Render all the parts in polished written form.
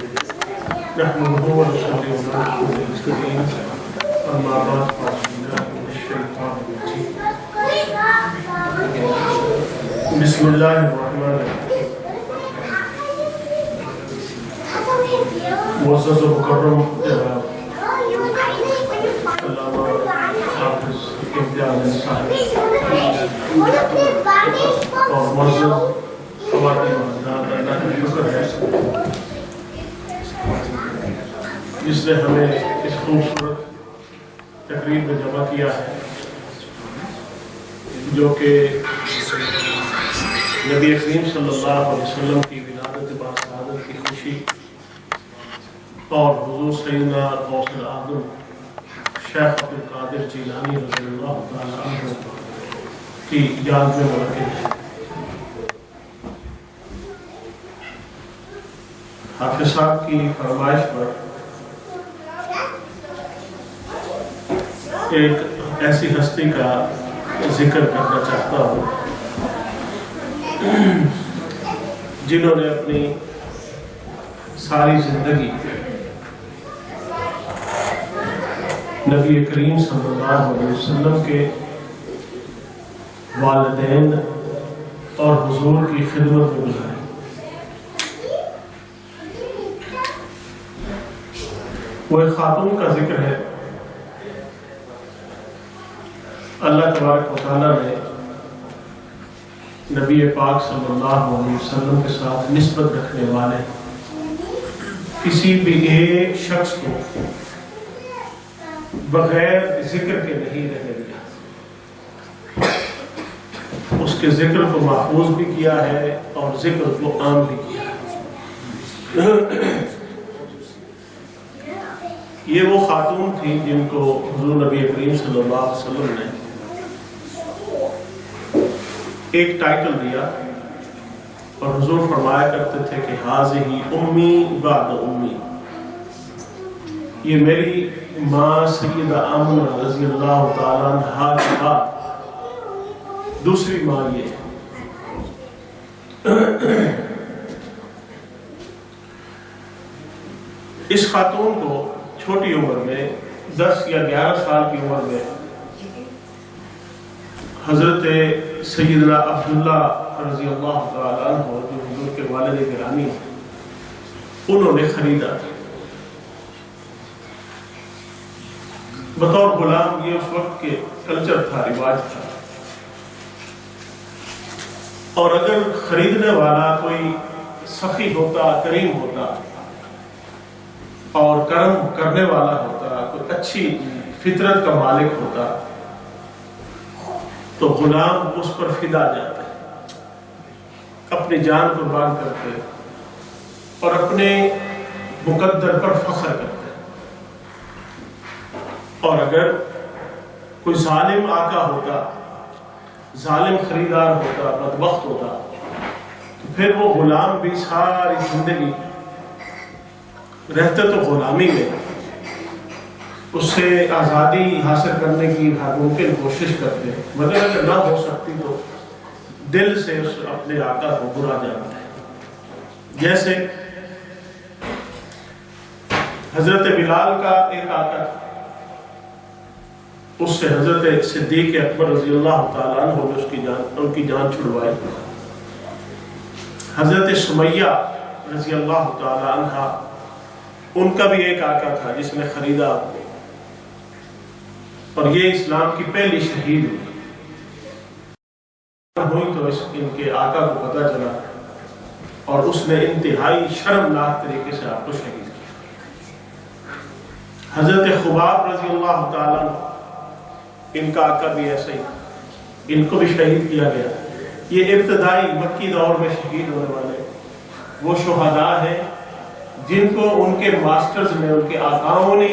نحمده ونصلي على رسوله الكريم أما بعد فأعوذ بالله من الشيطان الرجيم بسم الله الرحمن الرحيم معزز و مکرم جناب علامہ حافظ امتیاز صاحب اور معزز خواتین و حضرات، اللہ کا شکر ہے جس نے ہمیں اس خوبصورت تقریب میں جمع کیا ہے، جو کہ نبی کریم صلی اللہ علیہ وسلم کی ولادت باسعادت کی خوشی اور حضور سیدنا غوث الاعظم شیخ عبدالقادر جیلانی رضی اللہ تعالی عنہ کی یاد میں منعقد ہے۔ حافظ صاحب کی فرمائش پر ایک ایسی ہستی کا ذکر کرنا چاہتا ہوں جنہوں نے اپنی ساری زندگی نبی کریم صلی اللہ علیہ وسلم کے والدین اور حضور کی خدمت میں گزاری۔ وہ ایک خاتون کا ذکر ہے، اللہ تبارک و تعالیٰ نے نبی پاک صلی اللہ علیہ وسلم کے ساتھ نسبت رکھنے والے کسی بھی ایک شخص کو بغیر ذکر کے نہیں رہنے دیا، اس کے ذکر کو محفوظ بھی کیا ہے اور ذکر کو عام بھی کیا ہے۔ یہ وہ خاتون تھی جن کو حضور نبی کریم صلی اللہ علیہ وسلم نے ایک ٹائٹل دیا اور حضور فرمایا کرتے تھے کہ ھذہ امی بعد امی، یہ میری ماں سیدہ آمنہ رضی اللہ تعالیٰ عنہا کے بعد دوسری ماں یہ ہے۔ اس خاتون کو چھوٹی عمر میں 10 یا 11 سال کی عمر میں حضرت سیدنا عبداللہ رضی اللہ تعالیٰ عنہ جو حضور کے والد گرامی ہیں، انہوں نے خریدا تھا بطور غلام۔ یہ اس وقت کے کلچر تھا، رواج تھا، اور اگر خریدنے والا کوئی سخی ہوتا، کریم ہوتا اور کرم کرنے والا ہوتا، کوئی اچھی فطرت کا مالک ہوتا، تو غلام اس پر فدا جاتے، اپنی جان قربان کرتے اور اپنے مقدر پر فخر کرتے۔ اور اگر کوئی ظالم آقا ہوتا، ظالم خریدار ہوتا، بدبخت ہوتا، تو پھر وہ غلام بھی ساری زندگی رہتے تو غلامی میں اس سے آزادی حاصل کرنے کی ہر ممکن کوشش کرتے، مگر اگر نہ ہو سکتی تو دل سے اس اپنے آقا کو برا جانتے ہیں۔ جیسے حضرت بلال کا ایک آقا تھا، اس سے حضرت صدیق اکبر رضی اللہ تعالیٰ عنہ نے ان کی جان چھڑوائی۔ حضرت سمیہ رضی اللہ تعالیٰ عنہ، ان کا بھی ایک آقا تھا جس نے خریدا، اور یہ اسلام کی پہلی شہید ہوئی تو ان کے آقا کو پتہ چلا اور اس نے انتہائی شرمناک طریقے سے آپ کو شہید کیا۔ حضرت خباب رضی اللہ تعالیٰ عنہ، ان کا آقا بھی ایسے ہی، ان کو بھی شہید کیا گیا۔ یہ ابتدائی مکی دور میں شہید ہونے والے وہ شہداء ہیں جن کو ان کے ماسٹرز نے، ان کے آقاؤں نے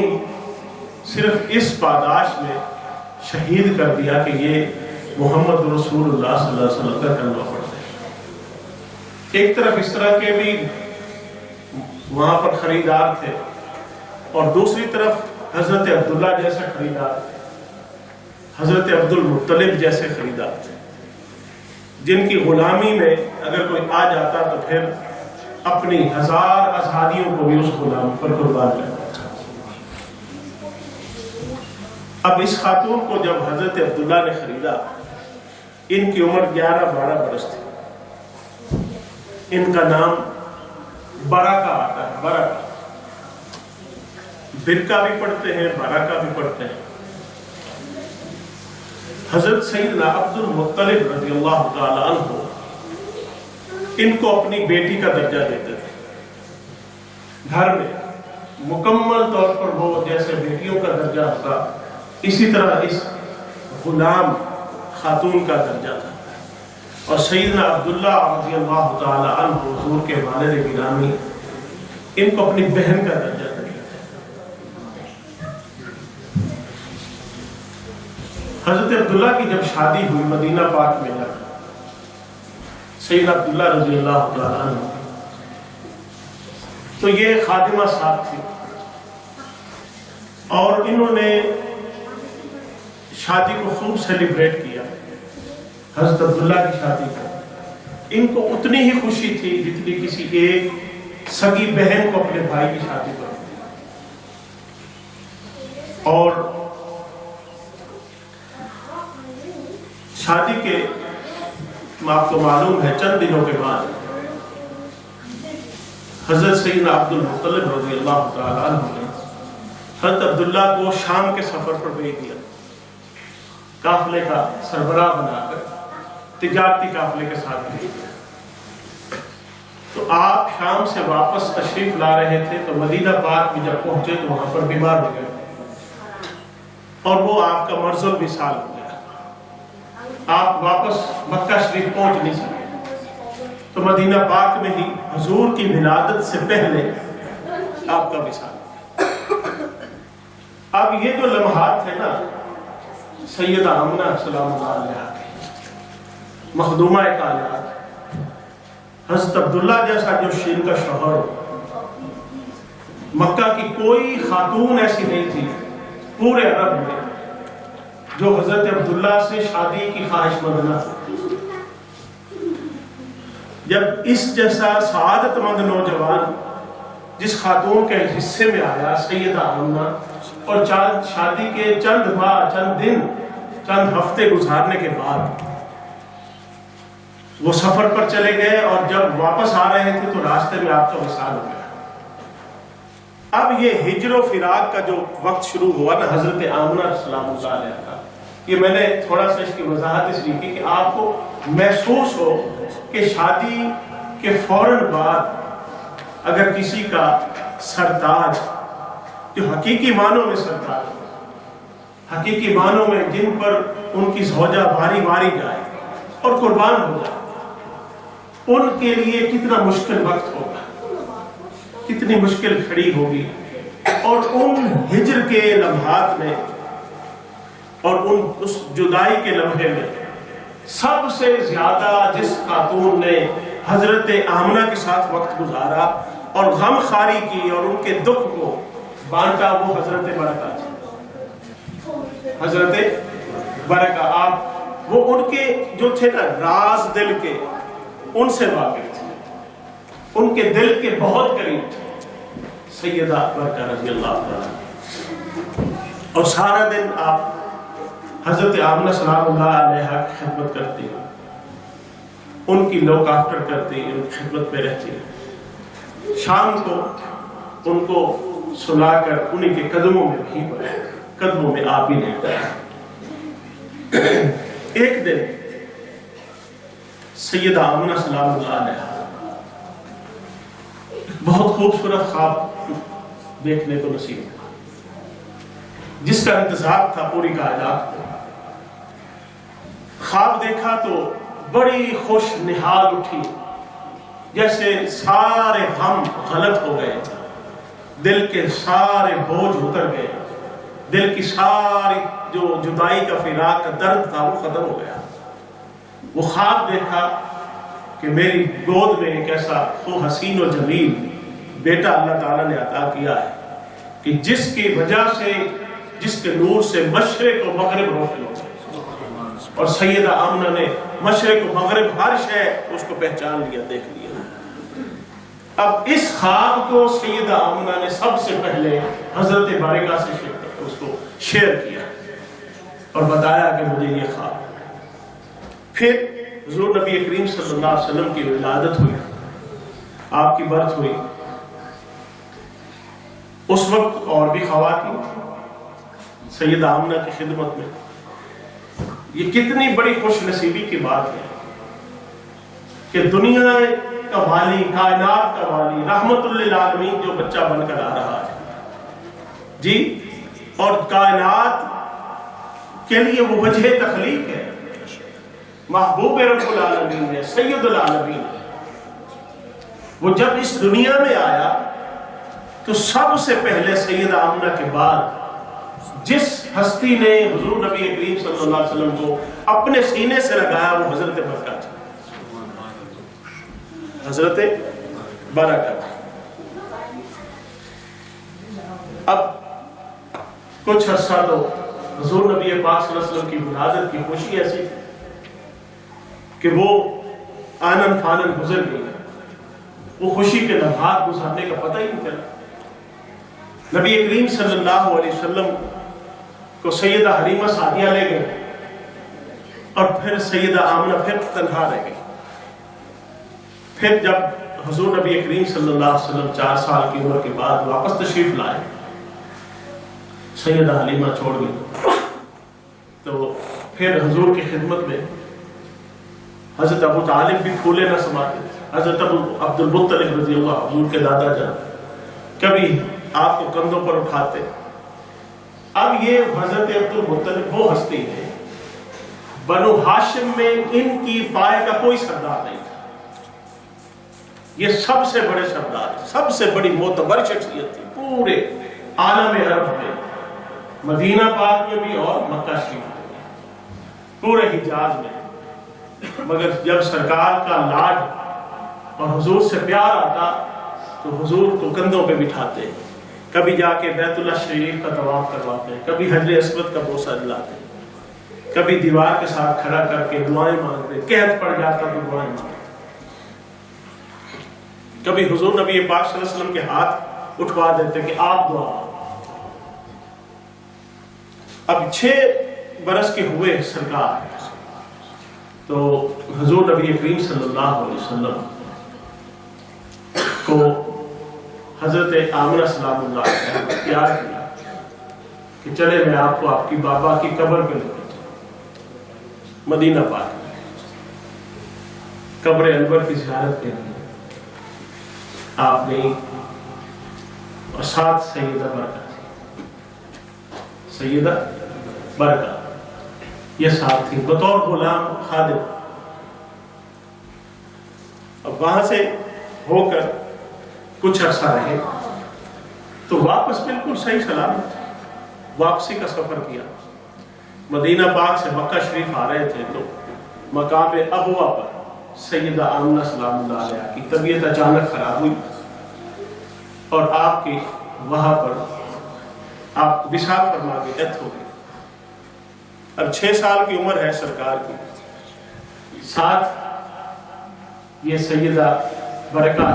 صرف اس پاداش میں شہید کر دیا کہ یہ محمد رسول اللہ صلی اللہ علیہ وسلم کا کلمہ پڑھتے ہیں۔ ایک طرف اس طرح کے بھی وہاں پر خریدار تھے، اور دوسری طرف حضرت عبداللہ جیسے خریدار تھے، حضرت عبد المطلب جیسے خریدار تھے، جن کی غلامی میں اگر کوئی آ جاتا تو پھر اپنی 1000 آزادیوں کو بھی اس غلام پر قربان کرنا تھا۔ اب اس خاتون کو جب حضرت عبداللہ نے خریدا، ان کی عمر 11-12 برس تھی۔ ان کا نام برکہ آتا ہے، برکہ، برکہ بھی پڑھتے ہیں، برکہ بھی پڑھتے ہیں۔ حضرت سیدنا عبد المطلب رضی اللہ تعالی عنہ ان کو اپنی بیٹی کا درجہ دیتے تھے گھر میں، مکمل طور پر وہ جیسے بیٹیوں کا درجہ ہوتا اسی طرح اس غلام خاتون کا درجہ تھا۔ اور سیدنا عبداللہ رضی اللہ تعالی عنہ حضور کے والد گرامی ان کو اپنی بہن کا درجہ دیا۔ حضرت عبداللہ کی جب شادی ہوئی مدینہ پاک میں جا سیدنا عبداللہ رضی اللہ تعالی عنہ، تو یہ خادمہ صاحب تھی اور انہوں نے شادی کو خوب سیلیبریٹ کیا۔ حضرت عبداللہ کی شادی کو ان کو اتنی ہی خوشی تھی جتنی کسی ایک سگی بہن کو اپنے بھائی کی شادی پر، اور شادی کے آپ کو معلوم ہے چند دنوں کے بعد حضرت سیدنا عبد المطلب رضی اللہ تعالی عنہ نے حضرت عبداللہ کو شام کے سفر پر بھیج دیا، قافلے کا سربراہ بنا کر تجارتی قافلے کے ساتھ بھیج دیا۔ تو آپ شام سے واپس تشریف لا رہے تھے تو مدینہ پاک میں جب پہنچے تو وہاں پر بیمار ہو گئے اور وہ آپ کا مرض الوصال ہو گیا، آپ واپس مکہ شریف پہنچ نہیں سکے، تو مدینہ پاک میں ہی حضور کی ولادت سے پہلے آپ کا وصال۔ اب یہ جو لمحات تھے نا، سیدہ آمنہ سلام اللہ علیہا مخدومہ کائنات، حضرت عبداللہ جیسا جو شیر کا شوہر ہو، مکہ کی کوئی خاتون ایسی نہیں تھی پورے عرب میں جو حضرت عبداللہ سے شادی کی خواہش مند نہ تھی۔ جب اس جیسا سعادت مند نوجوان جس خاتون کے حصے میں آیا سیدہ آمنہ، اور شادی کے چند ماہ، چند دن، چند ہفتے گزارنے کے بعد وہ سفر پر چلے گئے، اور جب واپس آ رہے تھے تو راستے میں آپ کا وصال ہو گیا۔ اب یہ ہجر و فراق کا جو وقت شروع ہوا نا حضرت آمنہ سلام اللہ علیہ کا، یہ میں نے تھوڑا سا اس کی وضاحت اس لیے کی کہ آپ کو محسوس ہو کہ شادی کے فوراً بعد اگر کسی کا سرتاج، جو حقیقی معنوں میں سرتاج، حقیقی معنوں میں جن پر ان کی زوجہ باری باری جائے اور قربان ہو جائے، ان کے لیے کتنا مشکل وقت ہوگا، کتنی مشکل کھڑی ہوگی، اور ان ہجر کے لمحات میں اور اس جدائی کے لمحے میں سب سے زیادہ جس خاتون نے حضرت آمنہ کے ساتھ وقت گزارا اور غم خاری کی اور ان کے دکھ کو بانٹا، وہ حضرت برکہ تھی۔ حضرت برکہ، آپ وہ ان کے جو تھے نا راز دل کے، ان سے واقف تھے، ان کے دل کے بہت قریب تھے سیدہ برکہ رضی اللہ تعالیٰ۔ اور سارا دن آپ حضرت آمنہ سلام اللہ علیہا کی خدمت کرتی ہیں، ان کی لوک آفٹر کرتی ہیں، ان کی خدمت میں رہتی ہیں، شام کو ان کو سلا کر انہی کے قدموں میں بھی پڑے، قدموں میں آپ ہی لیتا ہے۔ ایک دن سیدہ آمنہ سلام اللہ علیہا بہت خوبصورت خواب دیکھنے کو نصیب ہوا، جس کا انتظار تھا پوری کائنات کو۔ خواب دیکھا تو بڑی خوش نہال اٹھی، جیسے سارے غم غلط ہو گئے، دل کے سارے بوجھ اتر گئے، دل کی ساری جو جدائی کا فراق کا درد تھا وہ ختم ہو گیا۔ وہ خواب دیکھا کہ میری گود میں ایک ایسا حسین و جمیل بیٹا اللہ تعالیٰ نے عطا کیا ہے کہ جس کی وجہ سے، جس کے نور سے مشرق و مغرب روشن ہو گئے، اور سیدہ آمنہ نے مشرق و مغرب ہر شے اس کو پہچان لیا، دیکھ لیا۔ اب اس خواب کو سیدہ آمنہ نے سب سے پہلے حضرت بارکہ سے اس کو شیئر کیا اور بتایا کہ مجھے یہ خواب. پھر حضور نبی کریم صلی اللہ علیہ وسلم کی ولادت ہوئی، آپ کی برتھ ہوئی. اس وقت اور بھی خواتین سیدہ آمنہ کی خدمت میں. یہ کتنی بڑی خوش نصیبی کی بات ہے کہ دنیا کا والی، کائنات کا والی، رحمت للعالمین جو بچہ بن کر آ رہا ہے جی، اور کائنات کے لیے وہ وجہ تخلیق ہے، محبوب رب العالمین ہے، سید العالمین ہے. وہ جب اس دنیا میں آیا تو سب سے پہلے سیدہ آمنہ کے بعد جس ہستی نے حضور نبی کریم صلی اللہ علیہ وسلم کو اپنے سینے سے لگایا وہ حضرت برکہ تھی. حضرت برکہ. اب کچھ عرصہ تو حضور نبی پاک صلی اللہ علیہ وسلم کی ولادت کی خوشی ایسی تھی کہ وہ آنن فانن گزر گئی. وہ خوشی کے لمحات گزارنے کا پتہ ہی نہیں چلا. نبی کریم صلی اللہ علیہ وسلم کو سیدہ حلیمہ سعدیہ لے گئے اور پھر سیدہ آمنہ پھر تنہا رہ گئی. پھر جب حضور نبی کریم صلی اللہ علیہ وسلم 4 سال کی عمر کے بعد واپس تشریف لائے، سیدہ حلیمہ چھوڑ گئی، تو پھر حضور کی خدمت میں حضرت ابو طالب بھی پھولے نہ سماتے تھے. حضرت ابو عبد المطلب رضی اللہ حضور کے دادا جان کبھی آپ کو کندھوں پر اٹھاتے. اب یہ حضرت عبد المطلب وہ ہستی ہے، بنو ہاشم میں ان کی پائے کا کوئی سردار نہیں تھا. یہ سب سے بڑے سردار، سب سے بڑی معتبر شخصیت تھی پورے عالم عرب میں، مدینہ پاک میں بھی اور مکہ شریف میں، پورے حجاز میں. مگر جب سرکار کا لاڈ اور حضور سے پیار آتا تو حضور کو کندھوں پہ بٹھاتے، کبھی جا کے بیت اللہ شریف کا طواف کرواتے، کبھی حجر اسود کا بوسہ دلاتے، کبھی دیوار کے ساتھ کھڑا کر کے دعائیں مانگتے، قحط پڑ جاتا تو دعائیں مانگتے. کبھی حضور نبی پاک صلی اللہ علیہ وسلم کے ہاتھ اٹھوا دیتے کہ آپ دعا. اب 6 برس کے ہوئے سرکار تو حضور نبی کریم صلی اللہ علیہ وسلم کو حضرت آمنہ سلام اللہ علیہ پیار کیا کہ چلے میں آپ کو آپ کی بابا کی قبر پہ لے کے چلوں، مدینہ پاک میں قبر انور کی زیارت کے لیے. آپ گئی اور ساتھ سیدہ برکہ تھی. سیدہ برکہ یہ ساتھ تھی بطور غلام خادم. اب وہاں سے ہو کر کچھ عرصہ رہے تو واپس بالکل صحیح سلامت واپسی کا سفر کیا. مدینہ پاک سے مکہ شریف آ رہے تھے تو مقام ابوا پر سیدہ آمنہ سلام اللہ علیہ کی طبیعت اچانک خراب ہوئی اور آپ کی وہاں پر آپ وصال فرما کے ڈیتھ ہو گئی. اب 6 سال کی عمر ہے سرکار کی، ساتھ یہ سیدہ برکہ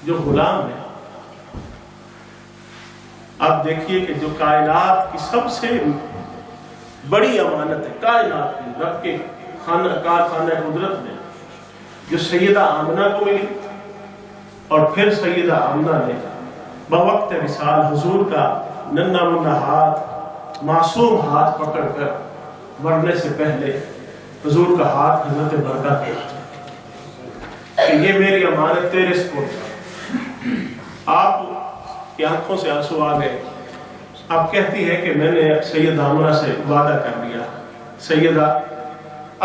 جو غلام ہے. آپ دیکھیے کہ جو کائنات کی سب سے بڑی امانت ہے، کائنات کی رب کے خانہ قدرت میں جو سیدہ آمنہ کو ملی، اور پھر سیدہ آمنہ نے بوقت وصال حضور کا ننھا منھا ہاتھ، معصوم ہاتھ پکڑ کر مرنے سے پہلے حضور کا ہاتھ حضرت برکہ کیا کہ یہ میری امانت تیرے سپرد. آپ کی آنکھوں سے آنسو آ گئے. آپ کہتی ہے کہ میں نے سیدہ آمنہ سے وعدہ کر لیا، سیدہ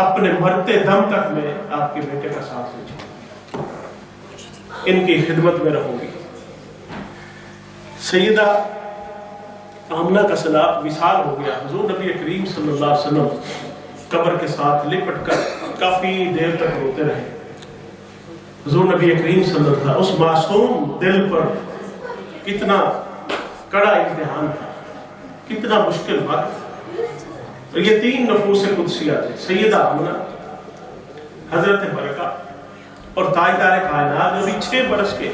اپنے مرتے دم تک میں آپ کے بیٹے کا ساتھ لے جاؤں، ان کی خدمت میں رہوں گی. سیدہ آمنہ کا سلام وصال ہو گیا. حضور نبی کریم صلی اللہ علیہ وسلم قبر کے ساتھ لپٹ کر کافی دیر تک روتے رہے. حضور نبی کریم صلی اللہ علیہ وسلم اس معصوم دل پر کتنا کڑا امتحان تھا، کتنا مشکل وقت. تو یہ 3 نفوس قدسیہ تھے، سیدہ آمنہ، حضرت برکہ اور تاجدار کائنات جو بھی 6 برس کے،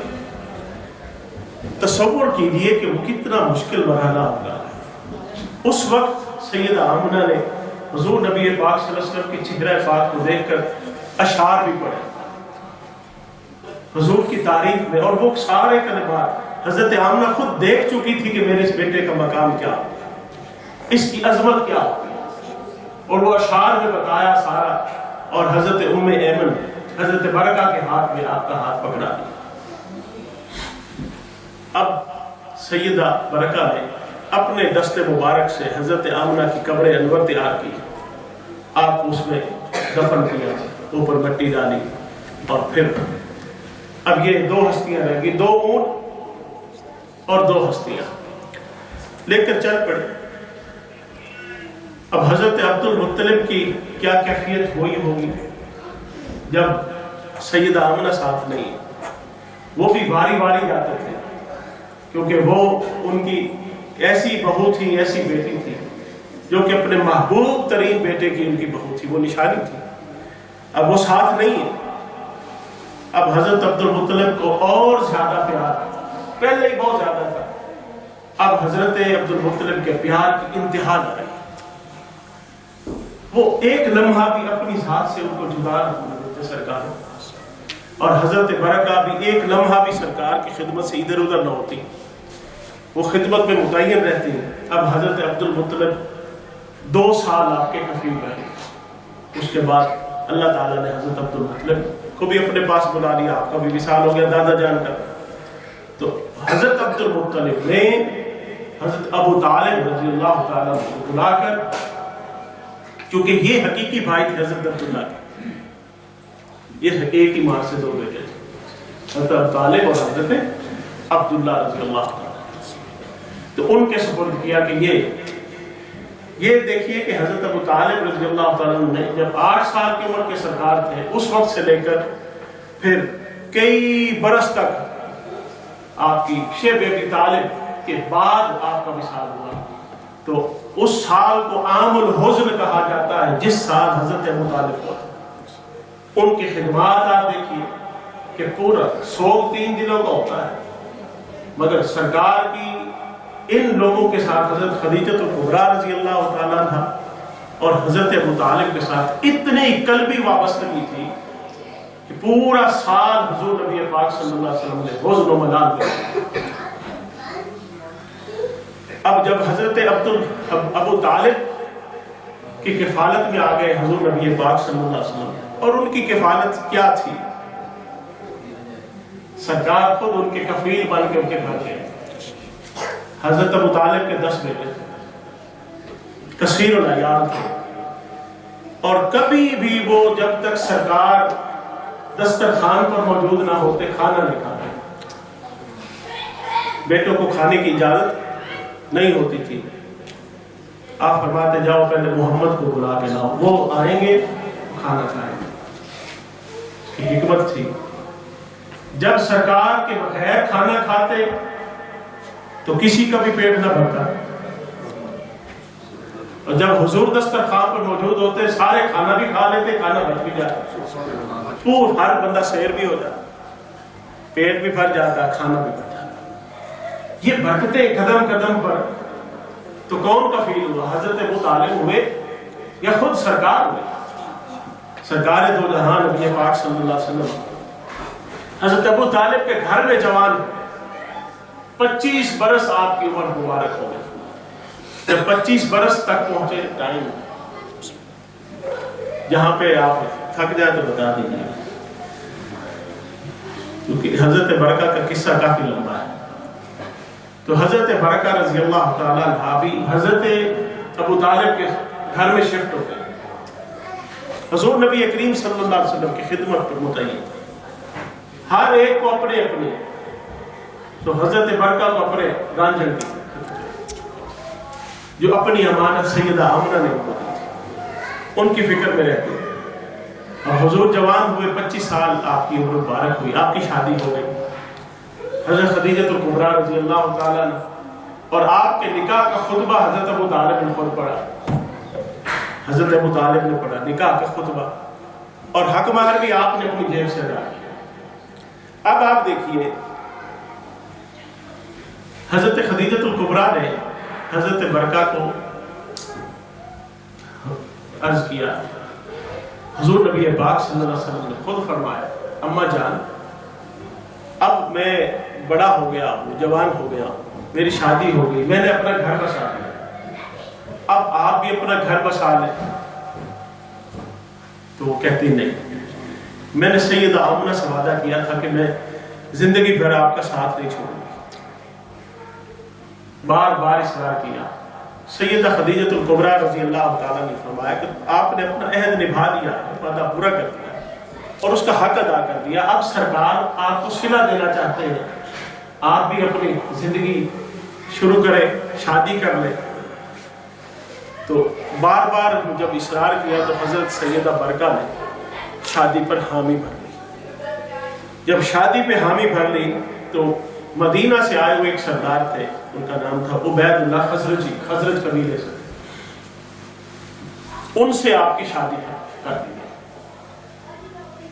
تصور کیجئے کہ وہ کتنا مشکل مرحلہ ہوگا۔ اس وقت سیدہ آمنہ نے حضور نبی پاک صلی اللہ علیہ وسلم کی چہرہ پاک کو دیکھ کر اشعار بھی پڑھے حضور کی تعریف میں، اور وہ سارے کلمات حضرت آمنہ خود دیکھ چکی تھی کہ میرے اس بیٹے کا مقام کیا، اس کی عظمت کیا، اور وہ اشعار میں بتایا سارا، اور حضرت ام ایمن حضرت برکہ کے ہاتھ میں آپ کا ہاتھ پکڑا دیا۔ اب سیدہ برکہ نے اپنے دست مبارک سے حضرت آمنہ کی قبر انور تیار کی، آپ کو اس میں دفن کیا، اوپر مٹی ڈالی، اور پھر اب یہ 2 ہستیاں رہ گئی، 2 اونٹ اور 2 ہستیاں لے کر چل پڑے۔ اب حضرت عبد المطلب کی کیا کیفیت ہوئی ہوگی جب سیدہ آمنہ ساتھ نہیں، وہ بھی باری باری جاتے تھے، کیونکہ وہ ان کی ایسی بہو تھی، ایسی بیٹی تھی جو کہ اپنے محبوب ترین بیٹے کی ان کی بہو تھی، وہ نشانی تھی۔ اب وہ ساتھ نہیں ہے، اب حضرت عبد المطلب کو اور زیادہ پیار، پہلے ہی بہت زیادہ تھا، اب حضرت عبد المطلب کے پیار کی انتہا نہ رہی، وہ ایک لمحہ بھی اپنی ذات سے ان کو جدا نہ ہونے دیتے سرکار، اور حضرت برکہ بھی ایک لمحہ بھی سرکار کی خدمت سے ادھر ادھر نہ ہوتی، وہ خدمت میں متعین رہتی ہیں۔ اب حضرت عبد المطلب 2 سال آپ کے کفیل رہے، اس کے بعد اللہ تعالیٰ نے حضرت عبد المطلب کو بھی اپنے پاس بلا لیا، آپ کا بھی وصال ہو گیا دادا جان کا۔ تو حضرت عبد المطلب نے حضرت ابو طالب رضی اللہ تعالیٰ کو بلا کر، کیونکہ یہ حقیقی بھائی تھے حضرت عبداللہ کے، یہ ایک ہی ماں سے 2 بیٹے تھے، حضرت ابو طالب اور حضرت عبداللہ رضی اللہ تعالیٰ، تو ان کے سپرد کیا کہ یہ دیکھیے کہ حضرت ابو طالب رضی اللہ تعالیٰ نے جب 8 سال کی عمر کے سرکار تھے، اس وقت سے لے کر پھر کئی برس تک آپ کی شیب ابی طالب کے بعد آپ کا وصال ہوا، تو اس سال کو عام الحزن کہا جاتا ہے جس سال حضرت ابو طالب ہوا۔ ان کی خدمات آپ دیکھیے کہ پورا سوگ 3 دنوں کا ہوتا ہے، مگر سرکار کی ان لوگوں کے ساتھ حضرت خدیجہ الکبریٰ رضی اللہ تعالیٰ عنہ اور حضرت ابو طالب کے ساتھ اتنی قلبی وابستگی تھی کہ پورا سال حضور نبی پاک صلی اللہ علیہ وسلم نے حزن و ملال کیا۔ اب جب حضرت ابو طالب کی کفالت میں آ گئے حضور نبی پاک صلی اللہ علیہ وسلم، اور ان کی کفالت کیا تھی، سرکار خود ان کے کفیل بن کے ان کے گھر گئے۔ حضرت ابو طالب کے 10 بیٹے تھے، کثیر العیال تھے، اور کبھی بھی وہ جب تک سرکار دسترخوان پر موجود نہ ہوتے کھانا نہیں کھاتے، بیٹوں کو کھانے کی اجازت نہیں ہوتی تھی۔ آپ فرماتے جاؤ پہلے محمد کو بلا کے لاؤ، وہ آئیں گے کھانا کھائیں گے۔ اس کی حکمت تھی، جب سرکار کے بغیر کھانا کھاتے تو کسی کا بھی پیٹ نہ بھرتا، اور جب حضور دسترخوان پر موجود ہوتے سارے کھانا بھی کھا لیتے، کھانا بھر بھی جاتا، پورا ہر بندہ سیر بھی ہو جاتا، پیٹ بھی بھر جاتا، کھانا بھی بھر جاتا۔ یہ بھٹکتے قدم قدم پر تو کون کفیل ہوا؟ حضرت ابو طالب ہوئے یا خود سرکار ہوئے؟ سرکار دو جہان نبی پاک صلی اللہ علیہ وسلم حضرت ابو طالب کے گھر میں جوان 25 برس آپ کی عمر مبارک ہو گئی۔ جب 25 برس تک پہنچے ٹائم، جہاں پہ آپ تھک جائے تو بتا دیجیے، کیونکہ حضرت برکہ کا قصہ کافی لمبا ہے۔ تو حضرت برکہ رضی اللہ تعالیٰ عنہ بھی حضرت ابو طالب کے گھر میں شفٹ ہو گئے، حضور نبی کریم صلی اللہ علیہ وسلم کی خدمت پر متعین، ہر ایک کو اپنے اپنے، تو حضرت برکہ کو اپنے رانجھن کی جو اپنی امانت سیدہ آمنہ نے ان کو دی تھی، ان کی فکر میں رہتے، اور حضور جوان ہوئے، 25 سال آپ کی عمر مبارک ہوئی، آپ کی شادی ہو گئی۔ حضرت خدیجہ الکبریٰ رضی اللہ تعالیٰ عنہ اور آپ کے نکاح کا خطبہ حضرت ابو طالب نے خود پڑھا، حضرت ابو طالب نے پڑھا نکاح کا خطبہ، اور حق مہر بھی آپ نے اپنی جیب سے ادا کیا۔ اب آپ دیکھیے حضرت خدیجۃ الکبریٰ نے حضرت برکہ کو عرض کیا، حضور نبی پاک صلی اللہ علیہ وسلم نے خود فرمایا اماں جان اب میں بڑا ہو گیا ہوں، جوان ہو گیا ہوں، میری شادی ہو گئی، میں نے اپنا گھر بسا لیا، اب آپ بھی اپنا گھر بسا لیں۔ تو وہ کہتی نہیں، میں نے سیدہ آمنہ سے وعدہ کیا تھا کہ میں زندگی بھر آپ کا ساتھ نہیں چھوڑوں گی، بار بار اصرار کیا۔ سیدہ خدیجۃ الکبریٰ رضی اللہ تعالیٰ نے فرمایا کہ آپ نے اپنا عہد نبھا دیا، وعدہ پورا کر دیا اور اس کا حق ادا کر دیا، اب سرکار آپ کو صلہ دینا چاہتے ہیں، آپ بھی اپنی زندگی شروع کریں، شادی کر لیں۔ تو بار بار جب اصرار کیا تو حضرت سیدہ برکہ نے شادی پر حامی بھر لی۔ جب شادی پہ حامی بھر لی تو مدینہ سے آئے ہوئے ایک سردار تھے، ان کا نام تھا عبید اللہ خزرجی، خزرج قبیلے سے، ان سے آپ کی شادی کر دی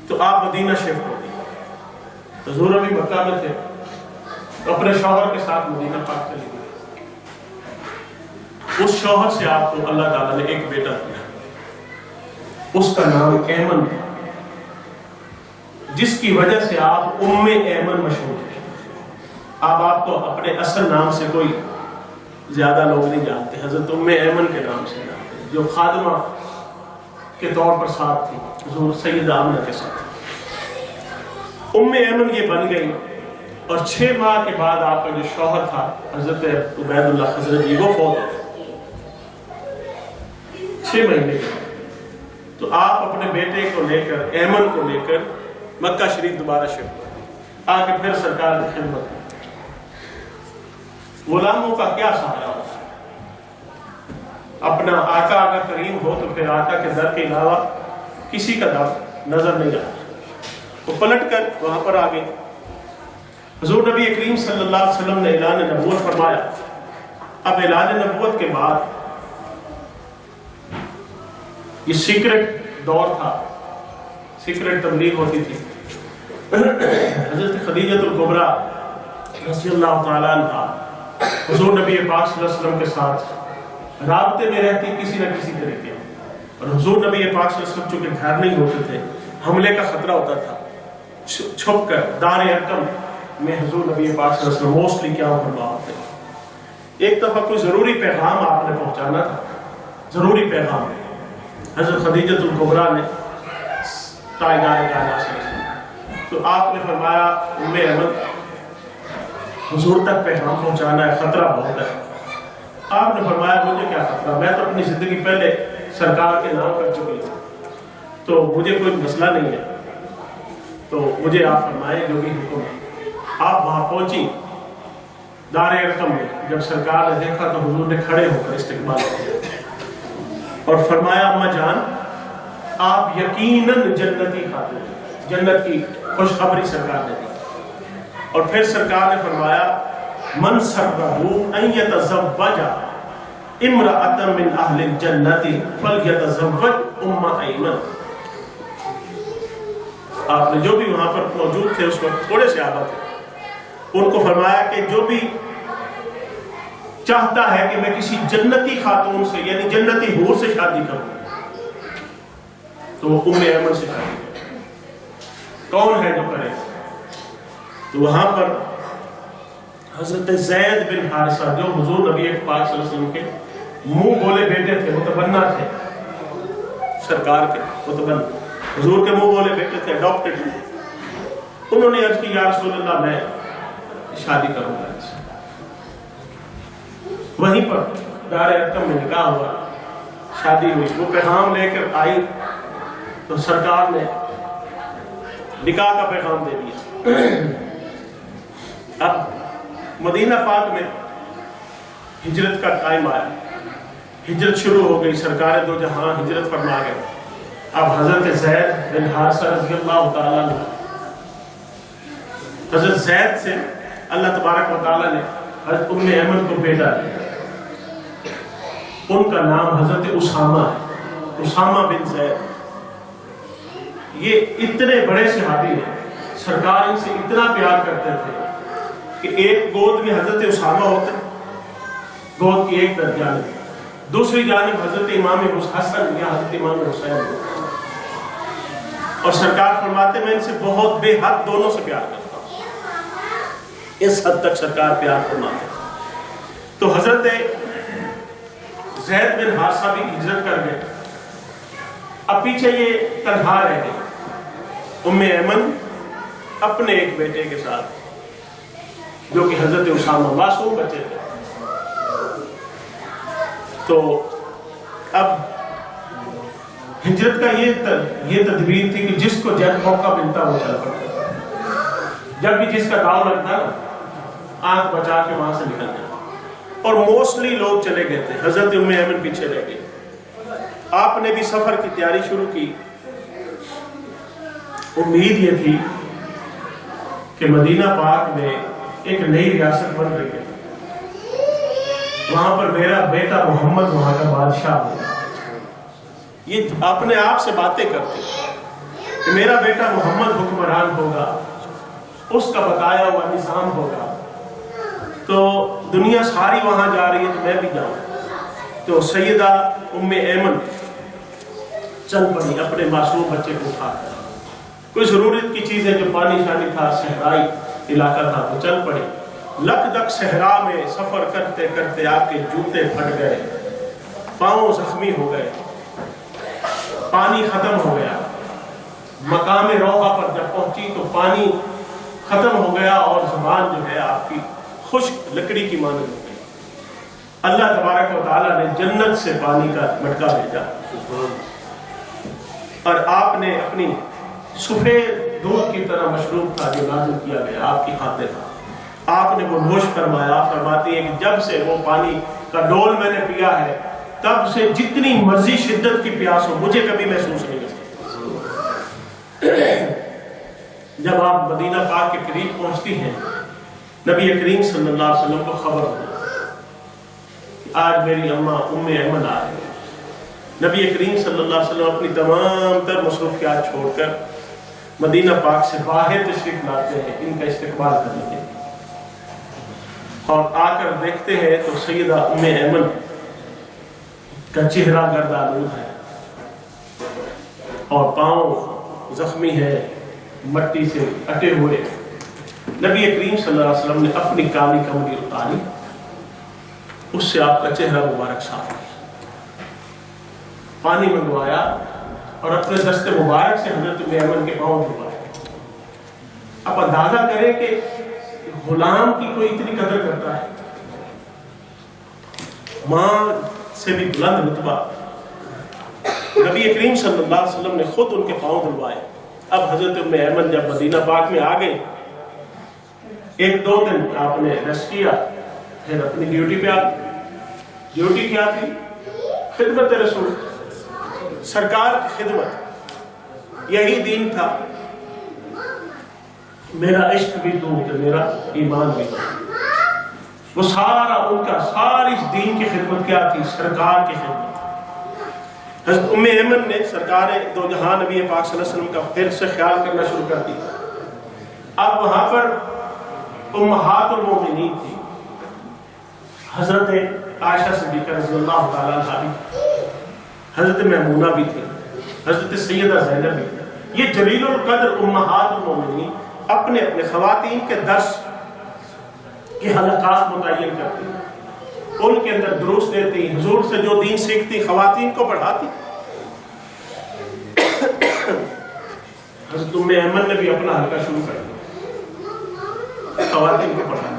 تو آپ مدینہ شفٹ ہو گئی۔ حضور ابھی مکہ میں تھے تو اپنے شوہر کے ساتھ مدینہ پاک چلی گئی۔ اس شوہر سے آپ کو اللہ تعالیٰ نے ایک بیٹا دیا، اس کا نام ایمن تھا، جس کی وجہ سے آپ ام ایمن مشہور ہیں۔ اب آپ کو اپنے اصل نام سے کوئی زیادہ لوگ نہیں جانتے، حضرت ام ایمن کے نام سے جانتے ہیں، جو خادمہ کے طور پر ساتھ تھی حضور سیدہ آمنہ کے ساتھ۔ ام ایمن یہ بن گئی اور 6 ماہ کے بعد آپ کا جو شوہر تھا حضرت عبید اللہ خزرجی وہ فوت ہو گئے 6 مہینے کے بعد۔ تو آپ اپنے بیٹے کو لے کر، ایمن کو لے کر مکہ شریف دوبارہ شفٹ ہوئے، آگے پھر سرکار کی خدمت۔ غلاموں کا کیا سہارا ہوتا ہے؟ اپنا آقا اگر کریم ہو تو پھر آقا کے در کے علاوہ کسی کا در نظر نہیں آتا۔ وہ پلٹ کر وہاں پر آگے حضور نبی کریم صلی اللہ علیہ وسلم نے اعلان نبوت فرمایا۔ اب اعلان نبوت کے بعد یہ سیکرٹ دور تھا، سیکرٹ تبلیغ ہوتی تھی۔ حضرت خدیجۃ الکبریٰ رضی اللہ تعالیٰ عنہ حضور نبی پاک صلی اللہ علیہ وسلم کے ساتھ رابطے میں رہتی کسی نہ کسی طریقے، اور حضور نبی پاک صلی اللہ علیہ وسلم چونکہ گھر نہیں ہوتے تھے، حملے کا خطرہ ہوتا تھا، چھپ کر دار ارقم میں حضور نبی پاک صلی اللہ علیہ وسلم موسٹلی کیا فرما ہوتے۔ ایک دفعہ کوئی ضروری پیغام آپ نے پہنچانا تھا، ضروری پیغام حضرت خدیجۃ الکبریٰ نے تائیدار کانا سے، تو آپ نے فرمایا ام ایمن حضور تک پیغام پہنچانا ہے، خطرہ بہت ہے۔ آپ نے فرمایا مجھے کیا خطرہ، میں تو اپنی زندگی پہلے سرکار کے نام کر چکی ہوں، تو مجھے کوئی مسئلہ نہیں ہے، تو مجھے آپ فرمائیں جو بھی حکم ہے۔ آپ وہاں پہنچی دار ارقم میں، جب سرکار نے دیکھا تو حضور نے کھڑے ہو کر استقبال کیا اور فرمایا اماں جان آپ یقیناً جنتی خاتون، جنت کی خوشخبری سرکار نے دی۔ اور پھر سرکار نے فرمایا من سرہ ان یتزوج امرأۃ من اہل الجنۃ فلیتزوج ام ایمن۔ آپ نے جو بھی وہاں پر موجود تھے اس وقت تھوڑے سے آبا تھے، ان کو فرمایا کہ جو بھی چاہتا ہے کہ میں کسی جنتی خاتون سے یعنی جنتی حور سے شادی کروں تو وہ ام ایمن سے شادی کرے۔ کون ہے جو کرے؟ تو وہاں پر حضرت زید بن حارثہ جو حضور نبی پاک صلی اللہ علیہ وسلم کے منہ بولے بیٹے تھے، متبنہ تھے سرکار کے، متبنہ حضور کے منہ بولے بیٹے تھے، اڈاپٹڈ تھے، انہوں نے عرض کی یا رسول اللہ میں شادی کروں گا۔ وہیں پر دار ارقم میں نکاح ہوا، شادی ہوئی۔ وہ پیغام لے کر آئی تو سرکار نے نکاح کا پیغام دے دیا۔ اب مدینہ پاک میں ہجرت کا ٹائم آیا، ہجرت شروع ہو گئی، سرکار دو جہاں ہجرت فرما گئے۔ اب حضرت زید بن حارثہ رضی اللہ تعالیٰ عنہ، حضرت زید سے اللہ تبارک و تعالیٰ نے حضرت ام ایمن کو بیٹا دیا، ان کا نام حضرت اسامہ ہے، اسامہ بن زید۔ یہ اتنے بڑے صحابی ہیں، سرکار ان سے اتنا پیار کرتے تھے کہ ایک گود میں حضرت اسامہ ہوتے، گود کی ایک جانب، دوسری جانب حضرت امام حسن یا حضرت امام حسین، اور سرکار فرماتے میں ان سے بہت بے حد دونوں سے پیار کرتا ہوں، اس حد تک سرکار پیار فرماتے ہیں۔ تو حضرت زید بن حارثہ بھی ہجرت کر گئے، اب پیچھے یہ تنہا رہ گئی ام ایمن اپنے ایک بیٹے کے ساتھ جو کہ حضرت اسامہ معصوم بچے تھے۔ تو اب ہجرت کا یہ تدبیر تھی کہ جس کو جب موقع ملتا وہ چل پڑتا، جب بھی جس کا داؤ لگتا نا آنکھ بچا کے وہاں سے نکل جاتا، اور موسٹلی لوگ چلے گئے تھے، حضرت ام ایمن پیچھے رہ گئی۔ آپ نے بھی سفر کی تیاری شروع کی، امید یہ تھی کہ مدینہ پاک میں ایک نئی ریاست بن رہی ہے، وہاں پر میرا بیٹا محمد وہاں کا بادشاہ ہوگا۔ یہ اپنے آپ سے باتیں کرتے کہ میرا بیٹا محمد حکمران ہوگا، اس کا بتایا ہوا نظام ہوگا، تو دنیا ساری وہاں جا رہی ہے تو میں بھی جاؤں۔ تو سیدہ ام ایمن چل پڑی اپنے معصوم بچے کو اٹھا کر، کوئی ضرورت کی چیزیں جو پانی شانی تھا، صحرائی علاقہ تھا، تو چل پڑی۔ لک دک صحرا میں سفر کرتے کرتے آپ کے جوتے پھٹ گئے، پاؤں زخمی ہو گئے، پانی ختم ہو گیا۔ مقام روحہ پر جب پہنچی تو پانی ختم ہو گیا اور زبان جو ہے آپ کی خشک لکڑی کی مانند ہو گئی۔ اللہ تبارک و تعالیٰ نے جنت سے پانی کا مٹکا بھیجا اور آپ نے اپنی سفید دودھ کی طرح مشروب تھا جو نازل کیا گیا آپ کی خاطر تھا، آپ نے وہ نوش فرمایا۔ فرماتی ہے کہ جب سے وہ پانی کا ڈول میں نے پیا ہے تب سے جتنی مرضی شدت کی پیاس ہو مجھے کبھی محسوس نہیں ہوتی۔ جب آپ مدینہ پاک کے قریب پہنچتی ہیں، نبی کریم صلی اللہ علیہ وسلم کو خبر ہوئی کہ آج میری اماں ام ایمن آ رہی ہے۔ نبی کریم صلی اللہ علیہ وسلم اپنی تمام تر مصروفیات چھوڑ کر مدینہ پاک سے باہر تشریف لاتے ہیں ان کا استقبال کرنے کے لیے، اور آ کر دیکھتے ہیں تو سیدہ ام ایمن کا چہرہ گردآلود ہے اور پاؤں زخمی ہے، مٹی سے اٹے ہوئے۔ نبی کریم صلی اللہ علیہ وسلم نے اپنی کالی کمری اتاری، اس سے آپ کا چہرہ مبارک صاف کیا، پانی منگوایا اور اپنے دست مبارک سے حضرت ام ایمن کے پاؤں دھلوائے۔ آپ اندازہ کریں کہ غلام کی کوئی اتنی قدر کرتا ہے، ماں سے بھی بلند رتبہ۔ نبی کریم صلی اللہ علیہ وسلم نے خود ان کے پاؤں دھلوائے۔ اب حضرت ام ایمن جب مدینہ پاک میں آ گئے، ایک دو دن آپ نے ریسٹ کیا، پھر اپنی ڈیوٹی پہ آ گئے۔ ڈیوٹی کیا تھی؟ خدمت رسول، سرکار کی خدمت، یہی دین تھا۔ میرا عشق بھی تو کہ میرا ایمان بھی تو، وہ سارا ان کا ساری اس دین کی خدمت کیا تھی؟ سرکار کی خدمت۔ حضرت ام ایمن نے سرکار دو جہاں نبی پاک صلی اللہ علیہ وسلم کا پھر سے خیال کرنا شروع کر دیا۔ اب وہاں پر امہات المومنین تھی، حضرت عائشہ صدیقہ رضی اللہ تعالیٰ عنہا بھی، حضرت میمونہ بھی تھی، حضرت سیدہ زینب بھی تھی۔ یہ جلیل القدر امہات المومنین اپنے اپنے خواتین کے درس کی حلقات متعین کرتی، ان کے اندر دروس دیتی، حضور سے جو دین سیکھتی خواتین کو پڑھاتی۔ حضرت ام ایمن نے بھی اپنا حلقہ شروع کر دیا، خواتین کو پڑھانا۔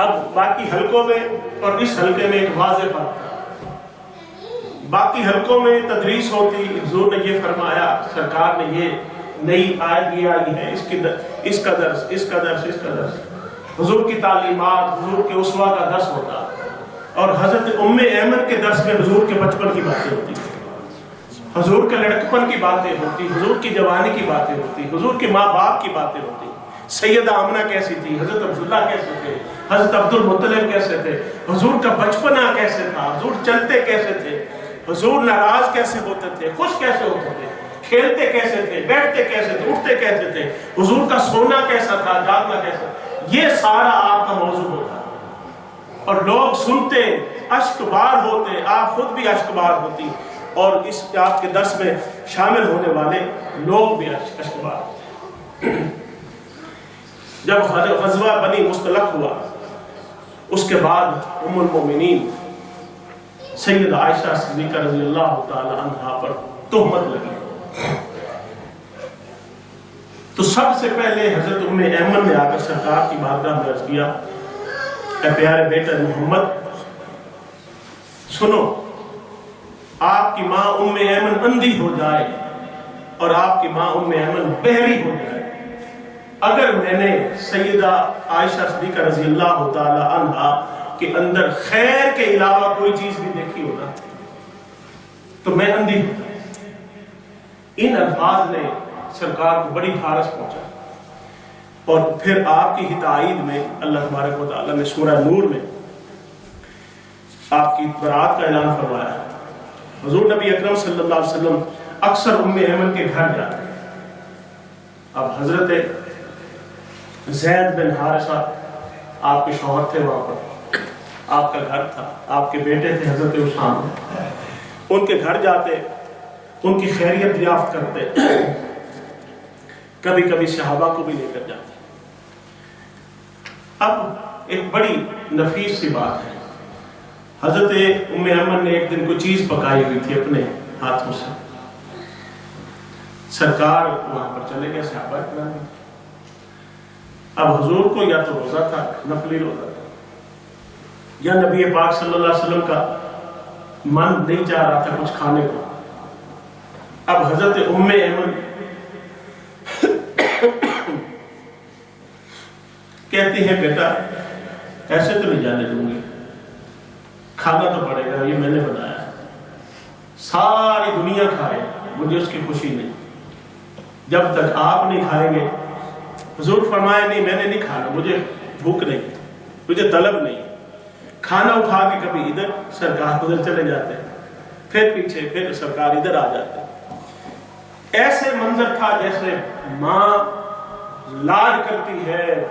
اب باقی حلقوں میں اور اس حلقے میں ایک واضح فرق تھا۔ باقی حلقوں میں تدریس ہوتی، حضور نے یہ فرمایا، سرکار نے یہ نئی آیت یہ آئی ہے، اس کا درس، حضور کی تعلیمات، حضور کے اسوہ کا درس ہوتا، اور حضرت ام ایمن کے درس میں حضور کے بچپن کی باتیں ہوتی، حضور کے لڑکپن کی باتیں ہوتی، حضور کی جوانی کی باتیں ہوتی، حضور کے ماں باپ کی باتیں ہوتی، سیدہ آمنہ کیسی تھی، حضرت عبداللہ کیسے تھے، حضرت عبد المطلب کیسے تھے، حضور کا بچپنا کیسے تھا، حضور چلتے کیسے تھے، حضور ناراض کیسے ہوتے تے، خوش کیسے ہوتے تھے، کھیلتے کیسے تھے, بیٹھتے کیسے تھے, اٹھتے کیسے تھے, حضور کا سونا کیسا تھا, جاگنا کیسا, یہ سارا آپ کا موضوع ہوتا. اور لوگ سنتے, اشک بار ہوتے, آپ خود بھی اشک بار ہوتی, اور اس آپ کے درس میں شامل ہونے والے لوگ بھی اشک بار ہوتے. جب غزوہ بنی مستلق ہوا, اس کے بعد ام المومنین سیدہ عائشہ صدیقہ رضی اللہ تعالی عنہا پر تہمت لگی. تو سب سے پہلے حضرت ام ایمن نے آ کر سرکار کی بارگاہ میں عرض کیا, اے پیارے بیٹا محمد, سنو, آپ کی ماں ام ایمن اندھی ہو جائے اور آپ کی ماں ام ایمن بہری ہو جائے, اگر میں نے سیدہ عائشہ صدیقہ رضی اللہ تعالی عنہا کے اندر خیر کے علاوہ کوئی چیز بھی دیکھی ہوگا تو میں اندھی ہوں. ان الفاظ نے سرکار کو بڑی ٹھارس پہنچا. اور پھر آپ کی تائید میں اللہ تبارک و تعالی نے سورہ نور میں آپ کی برات کا اعلان فرمایا. حضور نبی اکرم صلی اللہ علیہ وسلم اکثر ام ایمن کے گھر جاتے. اب حضرت زید بن حارثہ آپ کے شوہر تھے, وہاں پر آپ کا گھر تھا, آپ کے بیٹے تھے حضرت اسامہ. ان کے گھر جاتے, ان کی خیریت دریافت کرتے, کبھی کبھی صحابہ کو بھی لے کر جاتے. اب ایک بڑی نفیس سی بات ہے, حضرت ام ایمن نے ایک دن کوئی چیز پکائی ہوئی تھی اپنے ہاتھوں سے. سرکار وہاں پر چلے گئے صحابہ کرام. اب حضور کو یا تو روزہ تھا, نفلی روزہ تھا, یا نبی پاک صلی اللہ علیہ وسلم کا من نہیں چاہ رہا تھا کچھ کھانے کو. اب حضرت ام ایمن کہتی ہیں, بیٹا ایسے تو نہیں جانے دوں گی, کھانا تو پڑے گا, یہ میں نے بنایا, ساری دنیا کھائے, مجھے اس کی خوشی نہیں, جب تک آپ نہیں کھائیں گے. حضور فرمائے, نہیں میں نے نہیں کھانا, مجھے بھوک نہیں, مجھے طلب نہیں. کھانا اٹھا کے کبھی ادھر, سرکار ادھر چلے جاتے, پھر پیچھے, پھر سرکار ادھر آ جاتے. ایسے منظر تھا جیسے ماں لاڈ کرتی ہے,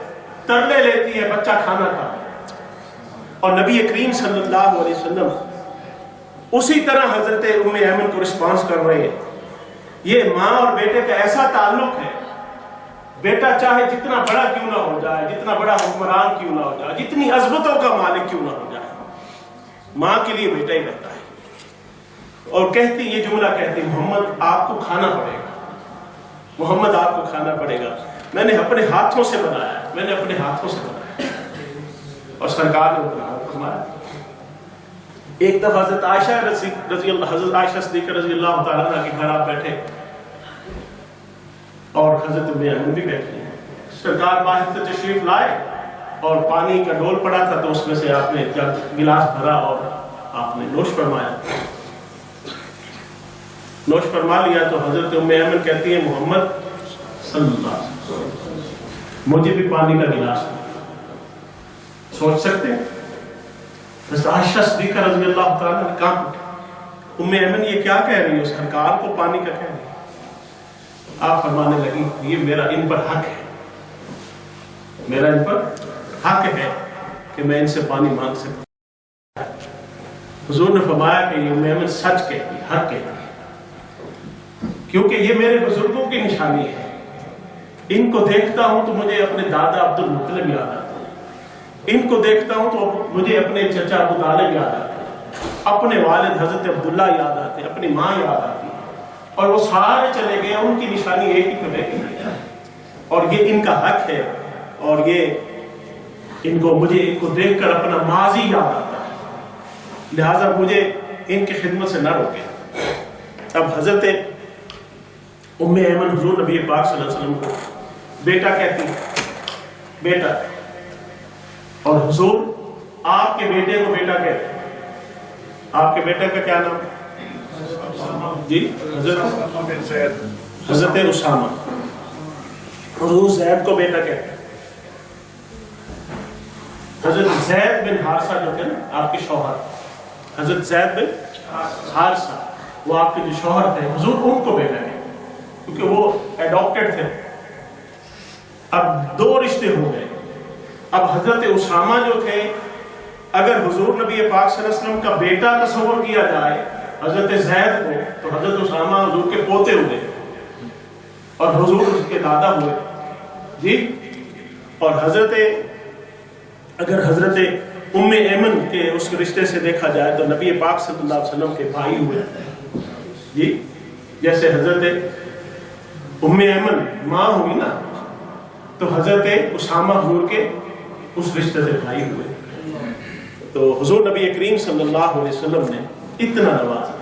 ترلے لیتی ہے بچہ کھانا کھا. اور نبی کریم صلی اللہ علیہ وسلم اسی طرح حضرت ام ایمن کو رسپانس کر رہے ہیں. یہ ماں اور بیٹے کا ایسا تعلق ہے, بیٹا چاہے جتنا بڑا کیوں نہ ہو جائے, جتنا بڑا حکمران کیوں نہ ہو جائے, جتنی عظمتوں کا مالک کیوں نہ ہو جائے, ماں کے لیے بیٹا ہی رہتا ہے. اور کہتی, یہ جملہ کہتی, محمد آپ کو کھانا پڑے گا, محمد آپ کو کھانا پڑے گا, میں نے اپنے ہاتھوں سے بنایا, میں نے اپنے ہاتھوں سے بنایا. اور سرکار نے فرمایا. ایک دفعہ حضرت عائشہ صدیقہ رضی اللہ تعالیٰ عنہ کے گھر آپ بیٹھے, اور حضرت ام ایمن بھی بیٹھی ہیں. سرکار باہر سے تشریف لائے اور پانی کا ڈول پڑا تھا, تو اس میں سے آپ نے گلاس بھرا اور آپ نے نوش فرمایا. نوش فرما لیا تو حضرت ام ایمن کہتی ہے, محمد صلی اللہ علیہ وسلم مجھے بھی پانی کا گلاس. سوچ سکتے ہیں حضرت عائشہ صدیقہ رضی اللہ تعالیٰ نے کہا, ام ایمن یہ کیا کہہ رہی ہے, سرکار کو پانی کا کہہ رہی ہے. آپ فرمانے لگی, یہ میرا ان پر حق ہے, میرا ان پر حق ہے کہ میں ان سے پانی مانگ سکتا. حضور نے فرمایا کہ یہ ام ایمن سچ کہتی ہے, حق کہتی ہے, کیونکہ یہ میرے بزرگوں کی نشانی ہے. ان کو دیکھتا ہوں تو مجھے اپنے دادا عبد المطلب یاد آتا ہے, ان کو دیکھتا ہوں تو مجھے اپنے چچا ابو طالب یاد آتے ہیں, اپنے والد حضرت عبداللہ یاد آتے ہیں, اپنی ماں یاد آتی ہے, اور وہ سارے چلے گئے, ان کی نشانی ایک ہی پہ بیٹھی ہے, اور یہ ان کا حق ہے, اور یہ مجھے ان کو دیکھ کر اپنا ماضی یاد آتا ہے, لہٰذا مجھے ان کی خدمت سے نہ روکے. اب حضرت ام ایمن حضور نبی پاک صلی اللہ علیہ وسلم کو بیٹا کہتی, بیٹا, اور حضور آپ کے بیٹے کو بیٹا کہتے ہیں. آپ کے بیٹے کا کیا نام جی؟ حضرت اسامہ. حضور زید کو بیٹا کہتے ہیں. حضرت زید بن حارثہ جو تھے نا آپ کے شوہر, حضرت زید بن حارثہ, وہ آپ کے جو شوہر تھے, حضور ان کو بیٹا کہتے ہیں. کیونکہ وہ ایڈاپٹڈ تھے. اب دو رشتے ہو گئے. اب حضرت اسامہ جو تھے، اگر حضور نبی پاک صلی اللہ علیہ وسلم کا بیٹا تصور کیا جائے حضرت زید کو، تو حضرت اسامہ حضور کے پوتے ہوئے اور حضور اس کے دادا ہوئے جی. اور اگر حضرت ام ایمن کے اس رشتے سے دیکھا جائے تو نبی پاک صلی اللہ علیہ وسلم کے بھائی ہوئے جی. جیسے حضرت ام ایمن ماں ہوئی نا، تو حضرت اسامہ حضور کے اس رشتے سے بھائی ہوئے. تو حضور نبی کریم صلی اللہ علیہ وسلم نے اتنا نوازا.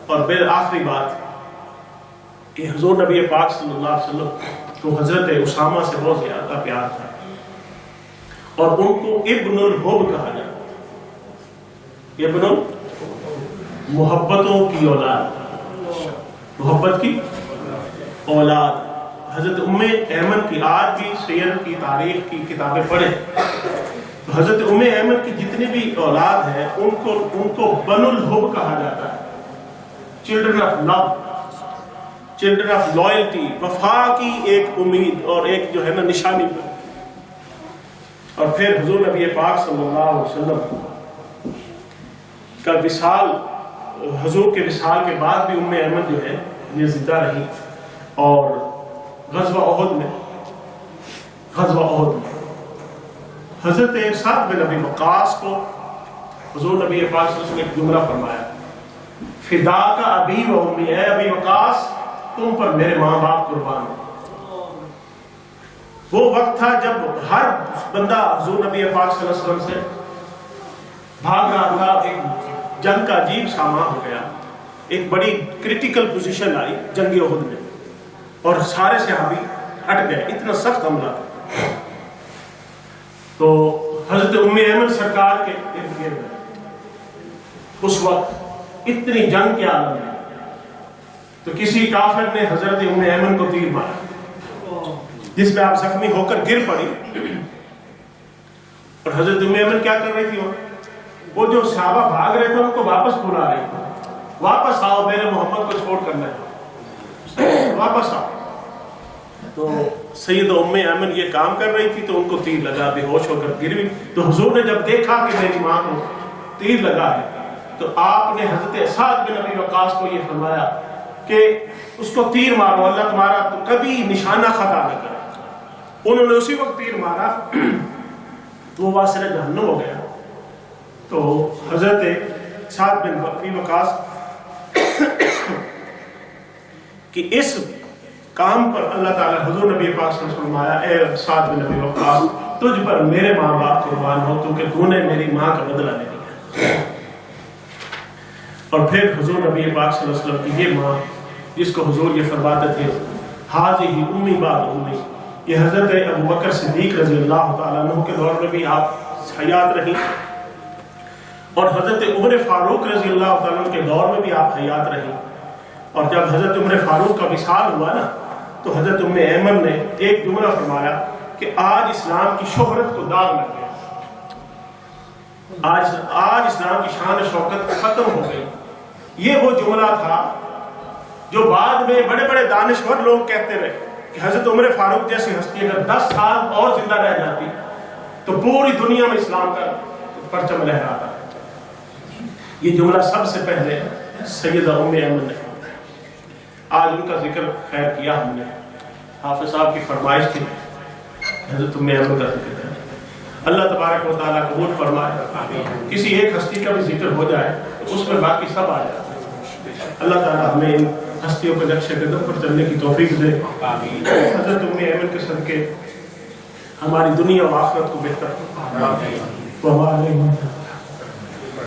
اور پھر آخری بات کہ حضور نبی پاک صلی اللہ علیہ وسلم کو حضرت اسامہ سے بہت زیادہ پیار تھا، اور ان کو ابن الحب کہا جاتا. ابن محبتوں کی اولاد، محبت کی اولاد. حضرت ام ایمن کی آج بھی سیر کی تاریخ کی کتابیں پڑھیں تو حضرت ام ایمن کی جتنی بھی اولاد ہے ان کو بن الحب کہا جاتا ہے. Children of love, children of loyalty, وفا کی ایک امید اور ایک جو ہے نا نشانی پر. اور پھر حضور نبی پاک صلی اللہ علیہ وسلم کا وصال، حضور کے وصال کے بعد بھی ام ایمن جو ہے یہ زندہ رہی. اور غزوہ احد میں حضرت سعد بن ابی وقاص کو حضور نبی پاک صلی اللہ علیہ وسلم نے ایک جملہ فرمایا، فداک ابی و امی، اے ابی وقاص تم پر میرے ماں باپ قربان ہیں. وہ وقت تھا جب ہر بندہ حضور نبی پاک صلی اللہ علیہ وسلم سے بھاگ رہا تھا. ایک جنگ کا عجیب سامان ہو گیا، ایک بڑی کریٹیکل پوزیشن آئی جنگ احد میں، اور سارے صحابی ہٹ گئے، اتنا سخت حملہ تھا. تو حضرت ام ایمن سرکار کے ارد گرد اس وقت اتنی جنگ کے عالم میں، تو کسی کافر نے حضرت ام ایمن کو تیر مارا، جس میں آپ زخمی ہو کر گر پڑی. اور حضرت ام ایمن کیا کر رہی تھی؟ وہ جو صحابہ بھاگ رہے تھے ان کو واپس بلا رہی تھی، واپس آؤ، میرے محمد کو چھوڑ کر لے، واپس آؤ. تو سید ام ایمن یہ کام کر رہی تھی تو ان کو تیر لگا، بے ہوش ہو کر گر گئی. تو حضور نے جب دیکھا کہ میری ماں کو تیر لگا ہے تو آپ نے حضرت سعد بن ابی وقاص کو یہ فرمایا کہ اس کو تیر مارو، اللہ تمہارا تو کبھی نشانہ خطا نہ کرے. انہوں نے اسی وقت تیر مارا تو وہ واسطہ جہنم ہو گیا. تو حضرت سعد بن ابی وقاص کہ اس کام پر اللہ تعالیٰ حضور نبی پاک صلی اللہ علیہ وسلم فرمایا، اے سعد بن ابی وقاص تجھ پر میرے ماں باپ قربان ہو کیونکہ تو نے میری ماں کا بدلہ نہیں لیا. اور پھر حضور نبی پاک صلی اللہ علیہ وسلم کی یہ ماں جس کو حضور یہ فرماتے تھے حاضی امی بعد امی، یہ حضرت ابو بکر صدیق رضی اللہ تعالیٰ عنہ کے دور میں بھی آپ حیات رہی، اور حضرت عمر فاروق رضی اللہ تعالیٰ عنہ کے دور میں بھی آپ حیات رہی. اور جب حضرت عمر فاروق کا وصال ہوا نا تو حضرت ام ایمن نے ایک جملہ فرمایا کہ آج اسلام کی شہرت کو داغ لگ گیا، آج اسلام کی شان و شوکت ختم ہو گئی. یہ وہ جملہ تھا جو بعد میں بڑے بڑے دانشور لوگ کہتے رہے کہ حضرت عمر فاروق جیسی ہستی اگر 10 سال اور زندہ رہ جاتی تو پوری دنیا میں اسلام کا پرچم لہراتا. یہ جملہ سب سے پہلے سیدہ ام ایمن نے، آج ان کا ذکر خیر کیا ہم نے، حافظ صاحب کی فرمائش تھی حضرت ام ایمن کا ذکر ہے. اللہ تبارک و تعالیٰ قبول فرمائے. کسی ایک ہستی کا بھی ذکر ہو جائے تو اس میں باقی سب آ جاتے ہیں. اللہ تعالیٰ ہمیں ان ہستیوں کے نقش قدم پر چلنے کی توفیق دے. حضرت ام ایمن کے صدقے ہماری دنیا و آخرت کو بہتر